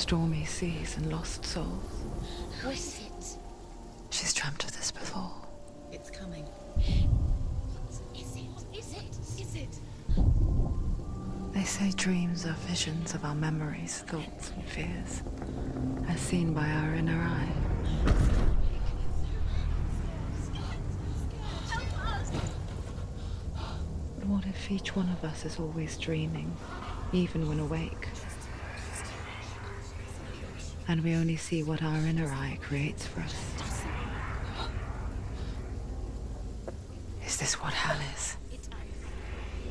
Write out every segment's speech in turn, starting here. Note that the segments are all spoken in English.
stormy seas and lost souls. How is it? She's dreamt of this before. It's coming. Is it? They say dreams are visions of our memories, thoughts and fears, as seen by our inner eye. But what if each one of us is always dreaming, even when awake? And we only see what our inner eye creates for us. Is this what hell is?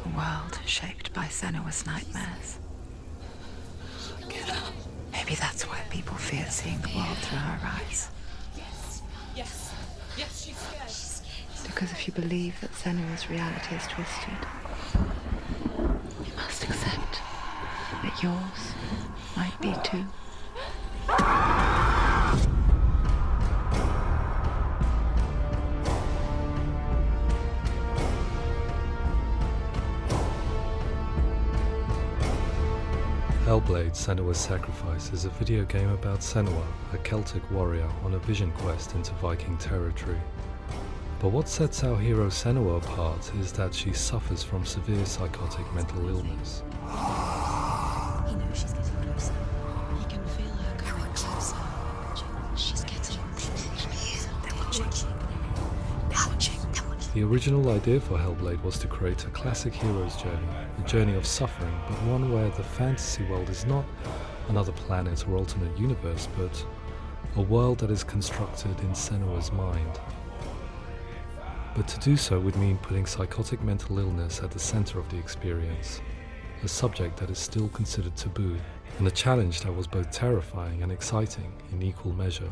A world shaped by Senua's nightmares. Maybe that's why people fear seeing the world through her eyes. Yes, she's scared. Because if you believe that Senua's reality is twisted, you must accept that yours might be too. Hellblade: Senua's Sacrifice is a video game about Senua, a Celtic warrior on a vision quest into Viking territory. But what sets our hero Senua apart is that she suffers from severe psychotic mental illness. He knows she's getting closer. He can feel her coming closer. She's getting closer. They're watching. The original idea for Hellblade was to create a classic hero's journey, a journey of suffering, but one where the fantasy world is not another planet or alternate universe, but a world that is constructed in Senua's mind. But to do so would mean putting psychotic mental illness at the center of the experience, a subject that is still considered taboo, and a challenge that was both terrifying and exciting in equal measure.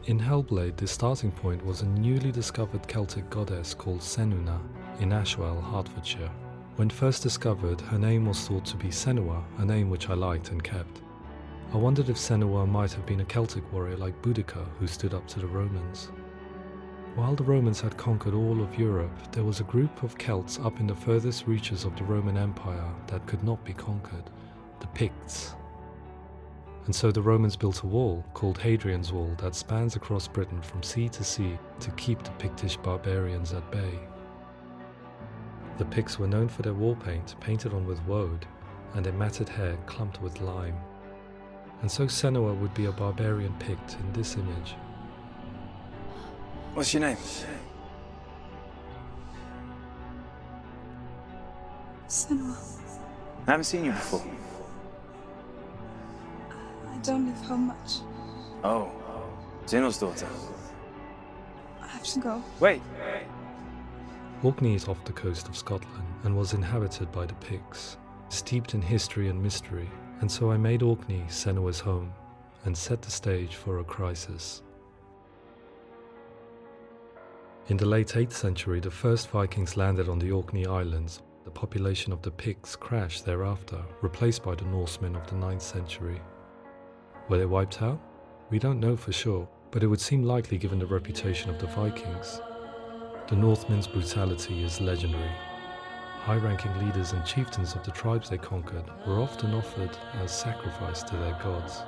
In Hellblade, the starting point was a newly discovered Celtic goddess called Senua in Ashwell, Hertfordshire. When first discovered, her name was thought to be Senua, a name which I liked and kept. I wondered if Senua might have been a Celtic warrior like Boudica who stood up to the Romans. While the Romans had conquered all of Europe, there was a group of Celts up in the furthest reaches of the Roman Empire that could not be conquered, the Picts. And so the Romans built a wall, called Hadrian's Wall, that spans across Britain from sea to sea to keep the Pictish barbarians at bay. The Picts were known for their war paint, painted on with woad, and their matted hair clumped with lime. And so Senua would be a barbarian Pict in this image. What's your name? Senua. I haven't seen you before. I don't leave home much. Oh, Zeno's daughter. I have to go. Wait. Orkney is off the coast of Scotland and was inhabited by the Picts, steeped in history and mystery, and so I made Orkney Senua's home and set the stage for a crisis. In the late 8th century, the first Vikings landed on the Orkney Islands. The population of the Picts crashed thereafter, replaced by the Norsemen of the 9th century. Were they wiped out? We don't know for sure, but it would seem likely given the reputation of the Vikings. The Northmen's brutality is legendary. High-ranking leaders and chieftains of the tribes they conquered were often offered as sacrifice to their gods.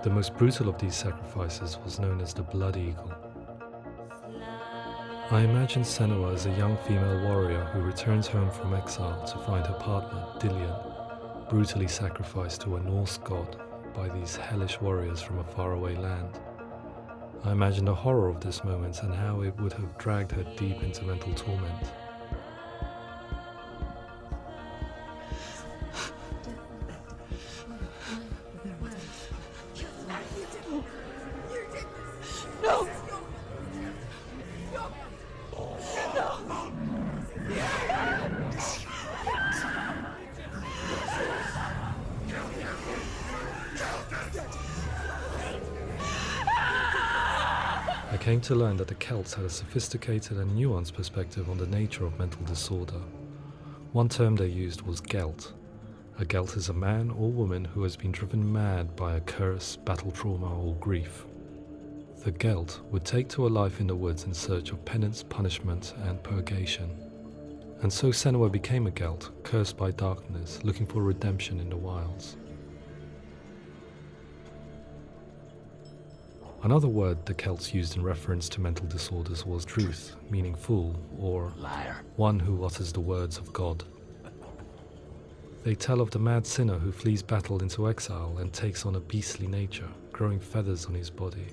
The most brutal of these sacrifices was known as the Blood Eagle. I imagine Senua as a young female warrior who returns home from exile to find her partner, Dillion, brutally sacrificed to a Norse god by these hellish warriors from a faraway land. I imagine the horror of this moment and how it would have dragged her deep into mental torment. No! I came to learn that the Celts had a sophisticated and nuanced perspective on the nature of mental disorder. One term they used was gelt. A gelt is a man or woman who has been driven mad by a curse, battle trauma, or grief. The gelt would take to a life in the woods in search of penance, punishment, and purgation. And so Senua became a gelt, cursed by darkness, looking for redemption in the wilds. Another word the Celts used in reference to mental disorders was truth, meaning fool, or Liar. one who utters the words of God. They tell of the mad sinner who flees battle into exile and takes on a beastly nature, growing feathers on his body.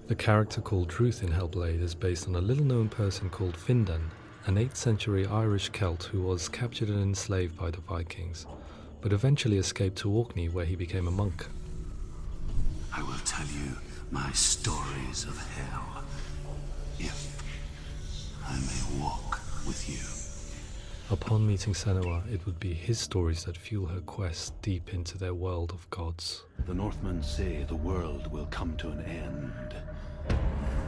The character called Truth in Hellblade is based on a little-known person called Findan, an 8th century Irish Celt who was captured and enslaved by the Vikings, but eventually escaped to Orkney where he became a monk. I will tell you my stories of hell, if I may walk with you. Upon meeting Senua, it would be his stories that fuel her quest deep into their world of gods. The Northmen say the world will come to an end.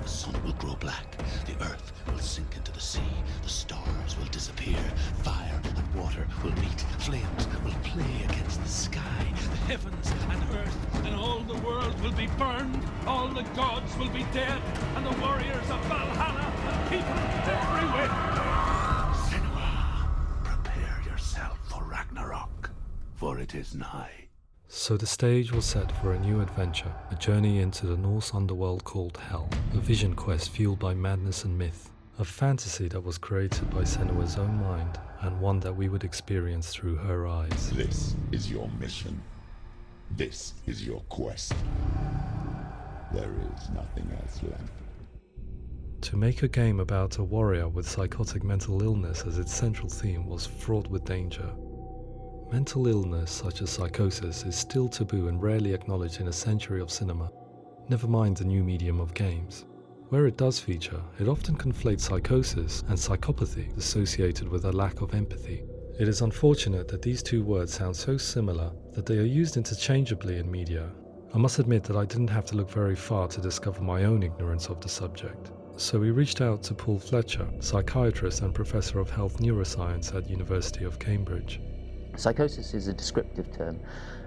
The sun will grow black, the earth will sink into the sea, the stars will disappear, fire and water will meet, flames will play against the sky, the heavens and earth and all the world will be burned, all the gods will be dead, and the warriors of Valhalla and people everywhere. Senua, prepare yourself for Ragnarok, for it is nigh. So the stage was set for a new adventure, a journey into the Norse underworld called Hell, a vision quest fueled by madness and myth, a fantasy that was created by Senua's own mind, and one that we would experience through her eyes. This is your mission. This is your quest. There is nothing else left. To make a game about a warrior with psychotic mental illness as its central theme was fraught with danger. Mental illness, such as psychosis, is still taboo and rarely acknowledged in a century of cinema, never mind the new medium of games. Where it does feature, it often conflates psychosis and psychopathy associated with a lack of empathy. It is unfortunate that these two words sound so similar that they are used interchangeably in media. I must admit that I didn't have to look very far to discover my own ignorance of the subject. So we reached out to Paul Fletcher, psychiatrist and professor of health neuroscience at University of Cambridge. Psychosis is a descriptive term,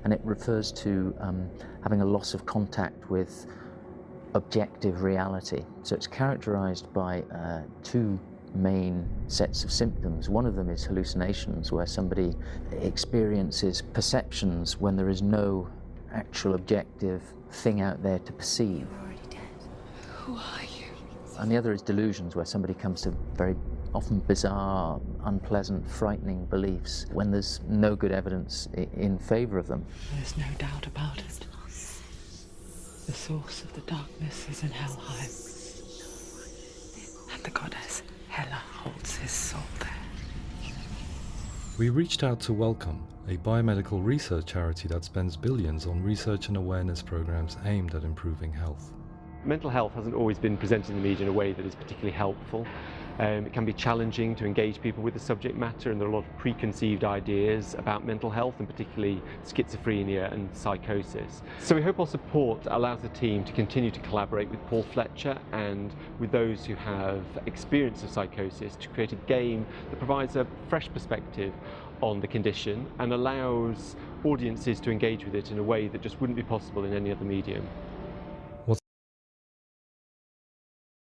and it refers to having a loss of contact with objective reality. So it's characterized by two main sets of symptoms. One of them is hallucinations, where somebody experiences perceptions when there is no actual objective thing out there to perceive. You're already dead. Who are you? And the other is delusions, where somebody comes to very often bizarre, unpleasant, frightening beliefs when there's no good evidence in favor of them. There's no doubt about it. The source of the darkness is in Helheim. And the goddess Hela holds his soul there. We reached out to Welcome, a biomedical research charity that spends billions on research and awareness programs aimed at improving health. Mental health hasn't always been presented in the media in a way that is particularly helpful. It can be challenging to engage people with the subject matter, and there are a lot of preconceived ideas about mental health, and particularly schizophrenia and psychosis. So we hope our support allows the team to continue to collaborate with Paul Fletcher and with those who have experience of psychosis to create a game that provides a fresh perspective on the condition and allows audiences to engage with it in a way that just wouldn't be possible in any other medium.